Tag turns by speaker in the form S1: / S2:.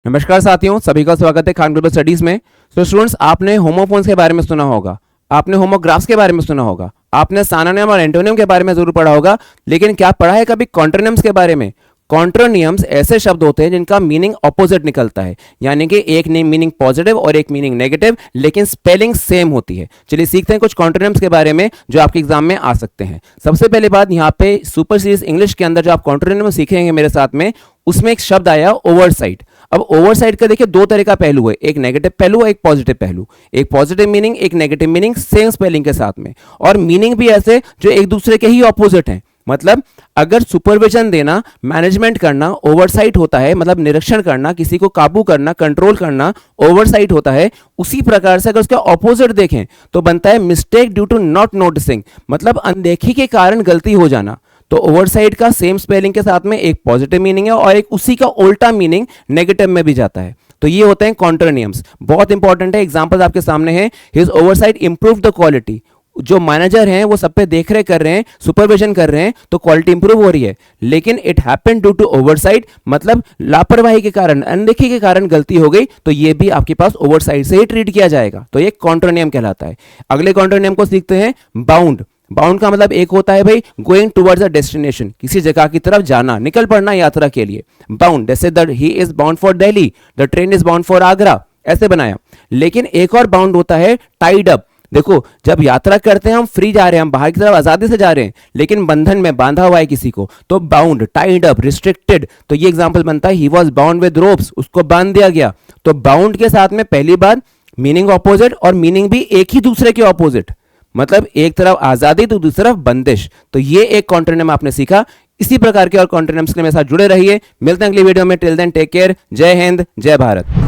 S1: नमस्कार साथियों, सभी का स्वागत है खान ग्लोबल स्टडीज में। तो स्टूडेंट्स, आपने होमोफोन्स के बारे में सुना होगा, आपने होमोग्राफ्स के बारे में सुना होगा, आपने सानोनिम और एंटोनिम के बारे में जरूर पढ़ा होगा, लेकिन क्या पढ़ा है कभी कॉन्ट्रोनिम्स के बारे में? कॉन्ट्रोनिम्स ऐसे शब्द होते हैं जिनका मीनिंग ऑपोजिट निकलता है, यानी कि एक मीनिंग पॉजिटिव और एक मीनिंग नेगेटिव, लेकिन स्पेलिंग सेम होती है। चलिए सीखते हैं कुछ कॉन्ट्रोनिम्स के बारे में जो आपके एग्जाम में आ सकते हैं। सबसे पहले बात, यहाँ पे सुपर सीरीज इंग्लिश के अंदर जो आप कॉन्ट्रोनिम सीखेंगे मेरे साथ में, उसमें एक शब्द आया ओवरसाइट। अब ओवरसाइट का देखिए दो तरह का पहलू है, एक नेगेटिव पहलू और एक पॉजिटिव पहलू। एक पॉजिटिव मीनिंग, एक नेगेटिव मीनिंग, सेम स्पेलिंग के साथ में, और मीनिंग भी ऐसे जो एक दूसरे के ही ऑपोजिट हैं। मतलब अगर सुपरविजन देना, मैनेजमेंट करना ओवरसाइट होता है, मतलब निरीक्षण करना, किसी को काबू करना, कंट्रोल करना ओवरसाइट होता है, उसी प्रकार से अगर उसका ऑपोजिट देखें तो बनता है mistake due to not noticing, मतलब अनदेखी के कारण गलती हो जाना। तो ओवरसाइट का सेम स्पेलिंग के साथ में एक पॉजिटिव मीनिंग है और एक उसी का उल्टा मीनिंग नेगेटिव में भी जाता है। तो ये होते हैं कॉन्ट्रोनिम्स, बहुत इंपॉर्टेंट है। एग्जांपल्स आपके सामने हैं। His oversight improve the quality, जो मैनेजर हैं वो सब पे देख रेख कर रहे हैं, सुपरविजन कर रहे हैं, तो क्वालिटी इंप्रूव हो रही है। लेकिन it happened due to oversight, मतलब लापरवाही के कारण, अनदेखी के कारण गलती हो गई, तो ये भी आपके पास ओवरसाइट से ही ट्रीट किया जाएगा। तो ये कॉन्ट्रोनिम कहलाता है। अगले कॉन्ट्रोनिम को सीखते हैं, बाउंड। बाउंड का मतलब एक होता है भाई गोइंग टुवर्ड्स अ डेस्टिनेशन, किसी जगह की तरफ जाना, निकल पड़ना यात्रा के लिए। बाउंड, जैसे the he is bound for Delhi, the train is bound for Agra, ऐसे बनाया। लेकिन एक और बाउंड होता है टाइड अप। देखो, जब यात्रा करते हैं हम फ्री जा रहे हैं, हम बाहर की तरफ आजादी से जा रहे हैं, लेकिन बंधन में बांधा हुआ है किसी को, तो बाउंड, टाइड अप, रिस्ट्रिक्टेड। तो ये एग्जांपल बनता है he was bound with ropes, उसको बांध दिया गया। तो बाउंड के साथ में पहली बार मीनिंग ऑपोजिट और मीनिंग भी एक ही दूसरे के ऑपोजिट, मतलब एक तरफ आजादी तो दूसरी तरफ बंदिश। तो ये एक कॉन्ट्रोनिम आपने सीखा। इसी प्रकार के और कॉन्ट्रोनिम्स के मेरे साथ जुड़े रहिए। मिलते हैं अगली वीडियो में। Till then take care. जय हिंद, जय भारत।